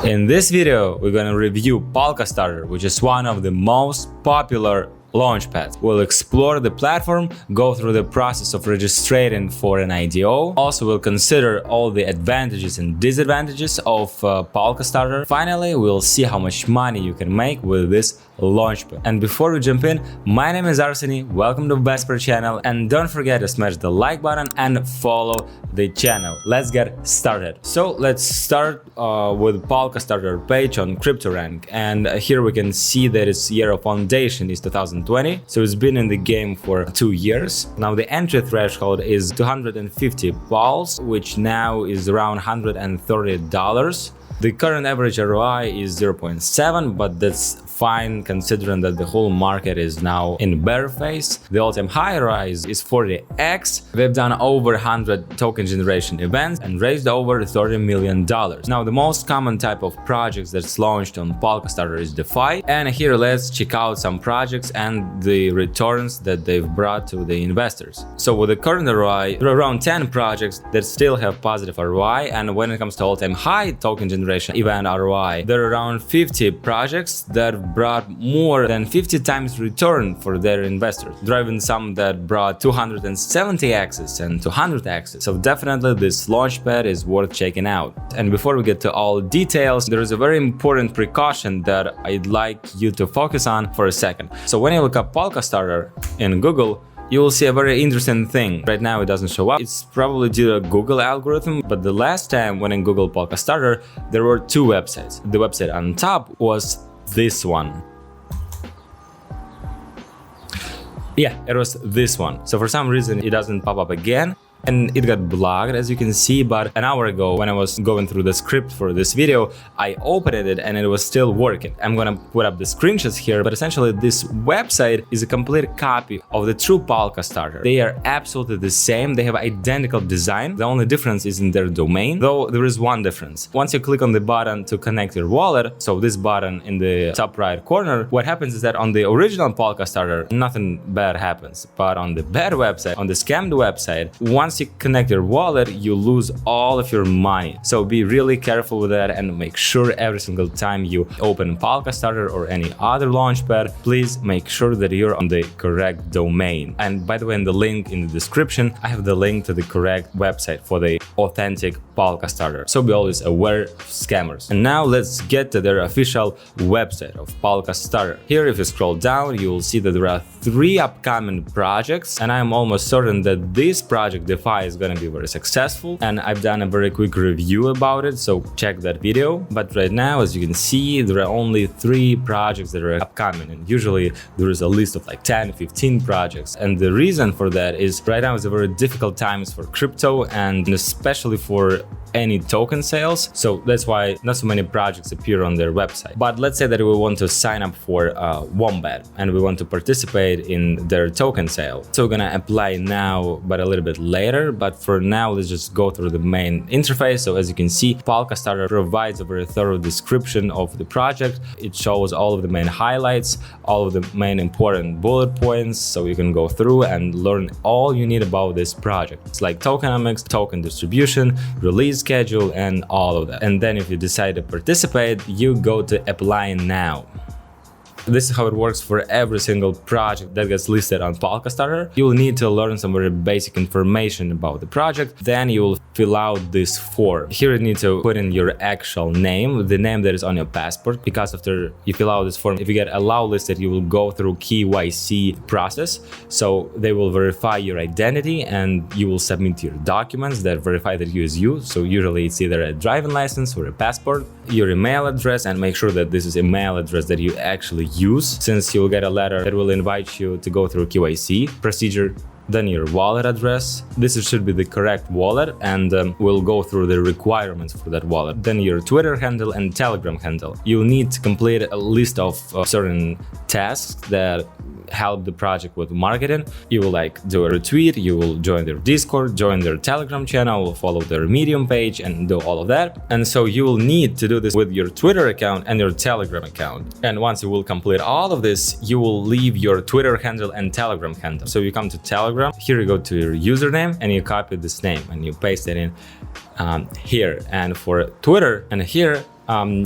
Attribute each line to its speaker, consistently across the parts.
Speaker 1: In this video, we're gonna review Polkastarter, which is one of the most popular Launchpads. We'll explore the platform, go through the process of registering for an IDO. Also, we'll consider all the advantages and disadvantages of Polkastarter. Finally, we'll see how much money you can make with this Launchpad. And before we jump in, my name is Arseny, welcome to Vesper channel, and don't forget to smash the like button and follow the channel. Let's get started. So let's start with Polkastarter page on CryptoRank, and here we can see that its year of foundation is 2020, so it's been in the game for 2 years. Now the entry threshold is 250 pols, which now is around $130. The current average ROI is 0.7, but that's fine considering that the whole market is now in bear phase. The all-time high rise is 40x. They've done over 100 token generation events and raised over $30 million. Now the most common type of projects that's launched on Polkastarter is DeFi, and here let's check out some projects and the returns that they've brought to the investors. So with the current ROI, there are around 10 projects that still have positive ROI, and when it comes to all-time high token generation event ROI, there are around 50 projects that brought more than 50 times return for their investors, driving some that brought 270x and 200x. So definitely this Launchpad is worth checking out. And before we get to all details, there is a very important precaution that I'd like you to focus on for a second. So when you look up Polkastarter in Google, you will see a very interesting thing. Right now it doesn't show up. It's probably due to Google algorithm, but the last time when in Google Polkastarter, there were two websites. The website on top was this one. Yeah, it was this one. So for some reason it doesn't pop up again, and it got blocked, as you can see. But an hour ago, when I was going through the script for this video, I opened it and it was still working. I'm gonna put up the screenshots here, but essentially this website is a complete copy of the true Polkastarter. They are absolutely the same. They have identical design. The only difference is in their domain, though there is one difference. Once you click on the button to connect your wallet, so this button in the top right corner, what happens is that on the original Polkastarter, nothing bad happens. But on the bad website, on the scammed website, once you connect your wallet, you lose all of your money. So be really careful with that and make sure every single time you open Polkastarter or any other Launchpad, please make sure that you're on the correct domain. And by the way, in the link in the description, I have the link to the correct website for the authentic Polkastarter. So be always aware of scammers. And now let's get to their official website of Polkastarter. Here, if you scroll down, you will see that there are 3 upcoming projects, and I'm almost certain that this project, DeFi, is going to be very successful, and I've done a very quick review about it, so check that video. But right now, as you can see, there are only 3 projects that are upcoming, and usually there is a list of like 10-15 projects. And the reason for that is right now is a very difficult times for crypto, and especially for any token sales, so that's why not so many projects appear on their website. But let's say that we want to sign up for Wombat and we want to participate in their token sale, so we're gonna apply now but a little bit later. But for now, let's just go through the main interface. So as you can see, Polkastarter provides a very thorough description of the project. It shows all of the main highlights, all of the main important bullet points, so you can go through and learn all you need about this project. It's like tokenomics, token distribution, release schedule, and all of that. And then if you decide to participate, you go to apply now. This is how it works for every single project that gets listed on Polkastarter. You will need to learn some very basic information about the project. Then you will fill out this form. Here you need to put in your actual name, the name that is on your passport, because after you fill out this form, if you get allow listed, you will go through KYC process. So they will verify your identity and you will submit your documents that verify that you is you. So usually it's either a driving license or a passport, your email address, and make sure that this is email address that you actually use, since you'll get a letter that will invite you to go through KYC procedure. Then your wallet address. This should be the correct wallet, and we'll go through the requirements for that wallet. Then your Twitter handle and Telegram handle. You'll need to complete a list of certain tasks that help the project with marketing. You will do a retweet, you will join their Discord, join their Telegram channel, follow their Medium page, and do all of that. And so you will need to do this with your Twitter account and your Telegram account. And once you will complete all of this, you will leave your Twitter handle and Telegram handle. So you come to Telegram, here you go to your username and you copy this name and you paste it in here. And for Twitter, and here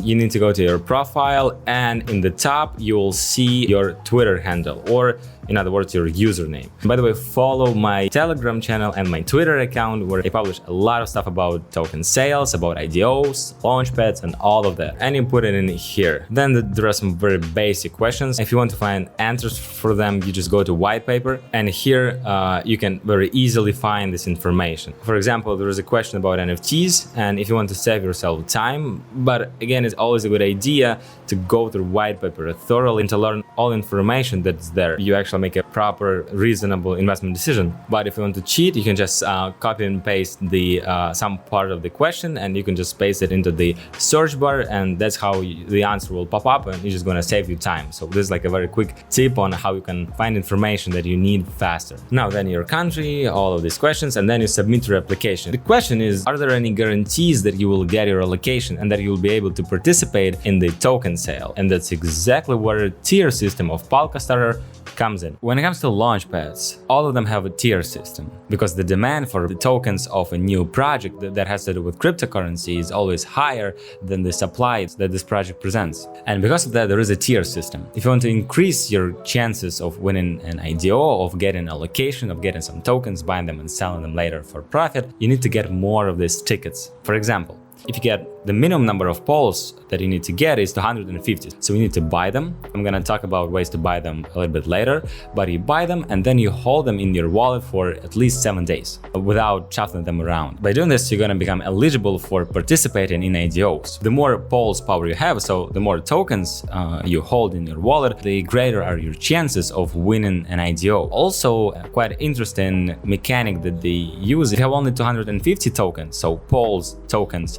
Speaker 1: you need to go to your profile, and in the top you will see your Twitter handle, or in other words, your username. By the way, follow my Telegram channel and my Twitter account, where I publish a lot of stuff about token sales, about IDOs, launchpads, and all of that. And you put it in here. Then there are some very basic questions. If you want to find answers for them, you just go to white paper, and here you can very easily find this information. For example, there is a question about NFTs, and if you want to save yourself time, but again, it's always a good idea to go through white paper thoroughly and to learn all information that's there. You actually make a proper, reasonable investment decision. But if you want to cheat, you can just copy and paste the some part of the question, and you can just paste it into the search bar, and that's how the answer will pop up, and it's just going to save you time. So this is like a very quick tip on how you can find information that you need faster. Now then, your country, all of these questions, and then you submit your application. The question is, are there any guarantees that you will get your allocation and that you'll be able to participate in the token sale? And that's exactly where a tier system of Polkastarter comes in. When it comes to launchpads, all of them have a tier system, because the demand for the tokens of a new project that has to do with cryptocurrency is always higher than the supply that this project presents. And because of that, there is a tier system. If you want to increase your chances of winning an IDO, of getting allocation, of getting some tokens, buying them and selling them later for profit, you need to get more of these tickets. For example, if you get the minimum number of polls that you need to get is 250. So you need to buy them. I'm going to talk about ways to buy them a little bit later, but you buy them and then you hold them in your wallet for at least 7 days without shuffling them around. By doing this, you're going to become eligible for participating in IDOs. The more polls power you have, so the more tokens you hold in your wallet, the greater are your chances of winning an IDO. Also, quite interesting mechanic that they use. If you have only 250 tokens, so polls, tokens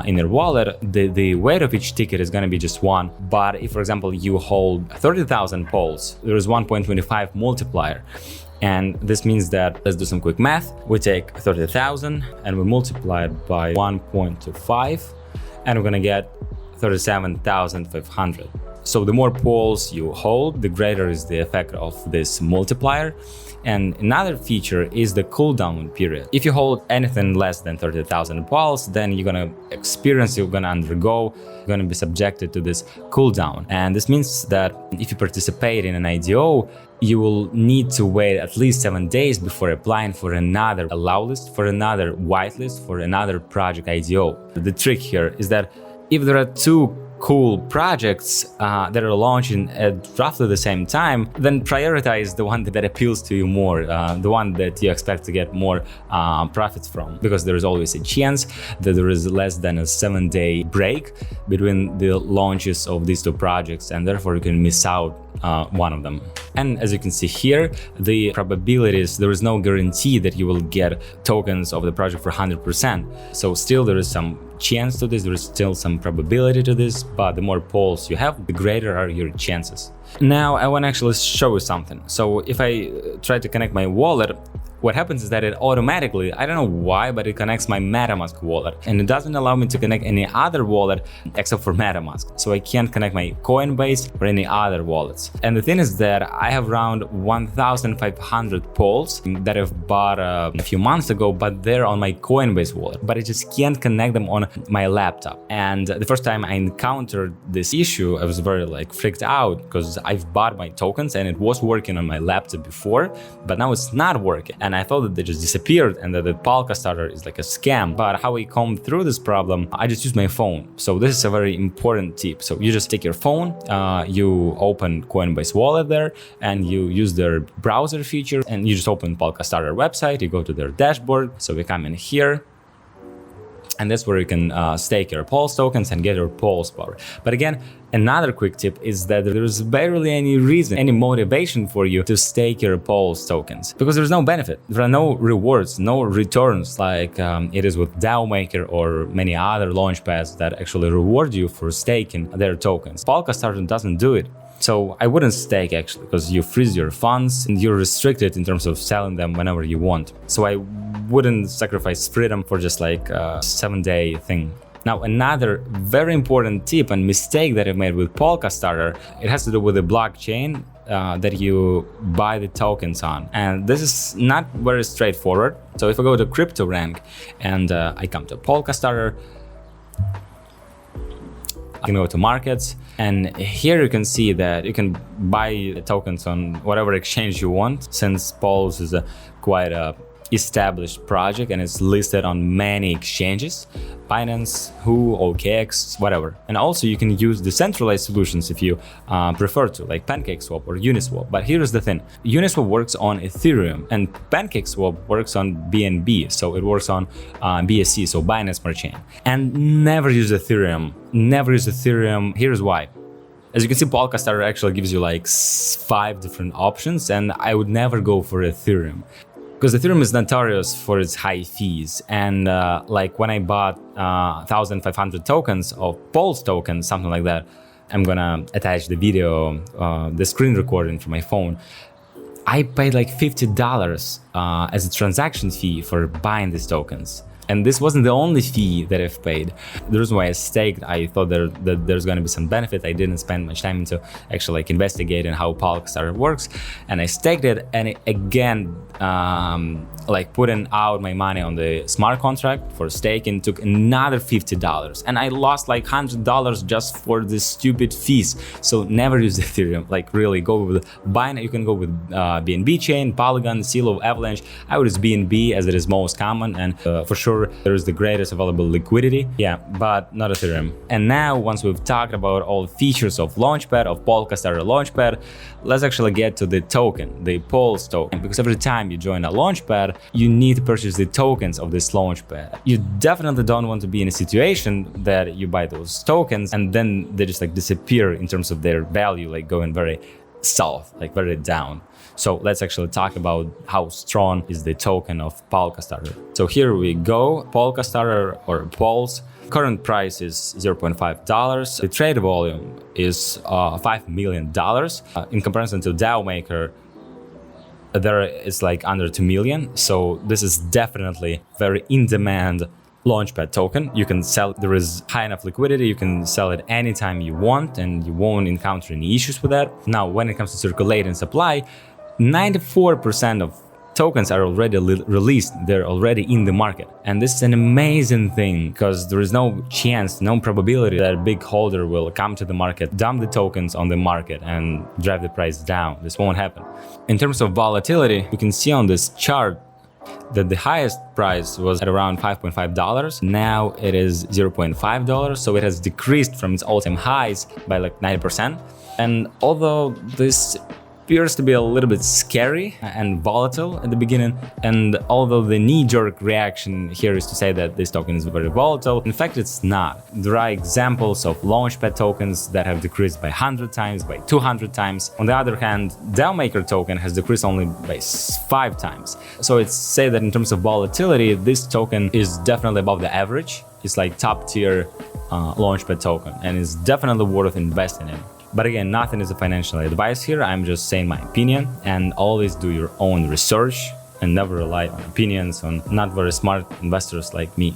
Speaker 1: in your wallet, the weight of each ticket is going to be just 1. But if, for example, you hold 30,000 polls, there is 1.25 multiplier. And this means that, let's do some quick math. We take 30,000 and we multiply it by 1.25, and we're going to get 37,500. So the more polls you hold, the greater is the effect of this multiplier. And another feature is the cooldown period. If you hold anything less than 30,000 polls, then you're gonna experience, you're gonna undergo, you're gonna be subjected to this cooldown. And this means that if you participate in an IDO, you will need to wait at least 7 days before applying for another allow list, for another whitelist, for another project IDO. The trick here is that if there are two cool projects that are launching at roughly the same time, then prioritize the one that appeals to you more, the one that you expect to get more profits from, because there is always a chance that there is less than a 7-day break between the launches of these two projects, and therefore you can miss out one of them. And as you can see here, the probabilities, there is no guarantee that you will get tokens of the project for 100%. So still there is some chance to this, there is still some probability to this, but the more polls you have, the greater are your chances. Now I want to actually show you something. So if I try to connect my wallet, what happens is that it automatically, I don't know why, but it connects my MetaMask wallet, and it doesn't allow me to connect any other wallet except for MetaMask. So I can't connect my Coinbase or any other wallets. And the thing is that I have around 1,500 polls that I've bought a few months ago, but they're on my Coinbase wallet, but I just can't connect them on my laptop. And the first time I encountered this issue, I was very freaked out, because I've bought my tokens and it was working on my laptop before, but now it's not working. And I thought that they just disappeared and that the Polkastarter is like a scam. But how I come through this problem, I just use my phone. So this is a very important tip. So you just take your phone, you open Coinbase wallet there, and you use their browser feature, and you just open Polkastarter website, you go to their dashboard. So we come in here, and that's where you can stake your Pulse tokens and get your Pulse power. But again, another quick tip is that there's barely any reason, any motivation for you to stake your Pulse tokens, because there's no benefit. There are no rewards, no returns like it is with DAO Maker or many other launchpads that actually reward you for staking their tokens. Polkastarter doesn't do it. So I wouldn't stake actually, because you freeze your funds and you're restricted in terms of selling them whenever you want. So I wouldn't sacrifice freedom for just like a 7-day thing. Now, another very important tip and mistake that I've made with Polkastarter, it has to do with the blockchain that you buy the tokens on. And this is not very straightforward. So if I go to CryptoRank and I come to Polkastarter, I can go to markets, and here you can see that you can buy tokens on whatever exchange you want, since Pols is quite a established project and it's listed on many exchanges: Binance, Who, OKX, whatever. And also you can use decentralized solutions if you prefer to, like PancakeSwap or Uniswap. But here's the thing: Uniswap works on Ethereum and PancakeSwap works on BNB, so it works on BSC, so Binance Smart Chain. And never use Ethereum. Never use Ethereum. Here's why. As you can see, Polkastarter actually gives you like 5 different options, and I would never go for Ethereum. Because Ethereum is notorious for its high fees, and like when I bought 1,500 tokens of Pols tokens, something like that, I'm gonna attach the video, the screen recording from my phone. I paid like $50 as a transaction fee for buying these tokens. And this wasn't the only fee that I've paid. The reason why I staked, I thought that there's going to be some benefit. I didn't spend much time into actually like investigating how Polkastarter works, and I staked it. And it, again, like putting out my money on the smart contract for staking took another $50, and I lost like $100 just for the stupid fees. So never use Ethereum. Like really, go with Binance. You can go with BNB chain, Polygon, Silo, Avalanche. I would use BNB as it is most common, and for sure there is the greatest available liquidity. Yeah, but not Ethereum. And now, once we've talked about all features of Launchpad, of Polkastarter Launchpad, let's actually get to the token, the Pols token. Because every time you join a Launchpad, you need to purchase the tokens of this Launchpad. You definitely don't want to be in a situation that you buy those tokens and then they just like disappear in terms of their value, like going very south, like very down. So let's actually talk about how strong is the token of Polkastarter. So here we go, Polkastarter or Pols. Current price is $0.5. The trade volume is $5 million. In comparison to DAO Maker, there is like under 2 million. So this is definitely very in-demand Launchpad token. You can sell, there is high enough liquidity, you can sell it anytime you want and you won't encounter any issues with that. Now, when it comes to circulating supply, 94% of tokens are already released, they're already in the market. And this is an amazing thing because there is no chance, no probability that a big holder will come to the market, dump the tokens on the market and drive the price down. This won't happen. In terms of volatility, you can see on this chart that the highest price was at around $5.5. Now it is $0.5, so it has decreased from its all-time highs by like 90%. And although this appears to be a little bit scary and volatile at the beginning, and although the knee-jerk reaction here is to say that this token is very volatile, in fact it's not. There are examples of Launchpad tokens that have decreased by 100 times, by 200 times. On the other hand, DAO Maker token has decreased only by 5 times. So it's say that in terms of volatility, this token is definitely above the average. It's like top tier Launchpad token, and it's definitely worth investing in. But again, nothing is a financial advice here. I'm just saying my opinion, and always do your own research and never rely on opinions on not very smart investors like me.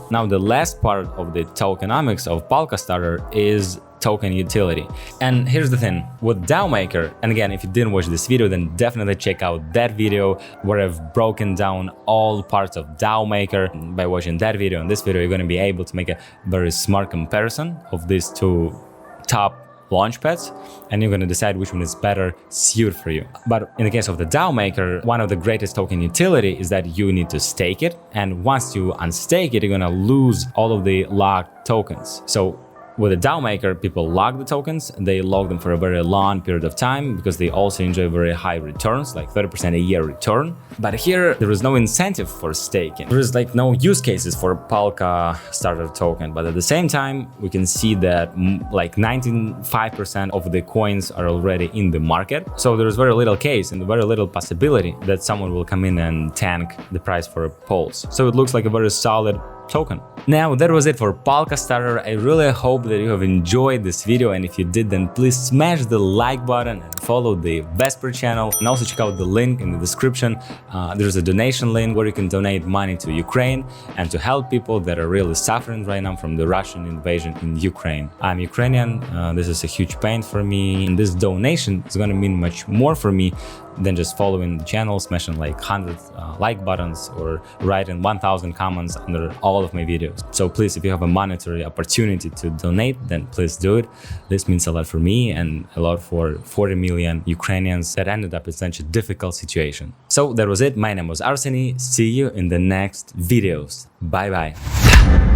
Speaker 1: Now, the last part of the tokenomics of Polkastarter is token utility. And here's the thing with DAO Maker, and again, if you didn't watch this video, then definitely check out that video where I've broken down all parts of DAO Maker. By watching that video and this video, you're going to be able to make a very smart comparison of these two top Launchpads, and you're going to decide which one is better suited for you. But in the case of the DAO Maker, one of the greatest token utility is that you need to stake it, and once you unstake it, you're going to lose all of the locked tokens. So with the DAO Maker, people lock the tokens, they lock them for a very long period of time because they also enjoy very high returns, like 30% a year return. But here, there is no incentive for staking. There is like no use cases for Polkastarter token. But at the same time, we can see that like 95% of the coins are already in the market. So there is very little case and very little possibility that someone will come in and tank the price for Pols. So it looks like a very solid token. Now, that was it for Polkastarter. I really hope that you have enjoyed this video, and if you did, then please smash the like button and follow the Vesper channel, and also check out the link in the description. There's a donation link where you can donate money to Ukraine and to help people that are really suffering right now from the Russian invasion in Ukraine. I'm Ukrainian, this is a huge pain for me, and this donation is going to mean much more for me than just following the channel, smashing like 100 like buttons, or writing 1000 comments under all of my videos. So please, if you have a monetary opportunity to donate, then please do it. This means a lot for me and a lot for 40 million Ukrainians that ended up in such a difficult situation. So that was it. My name was Arseny. See you in the next videos. Bye bye.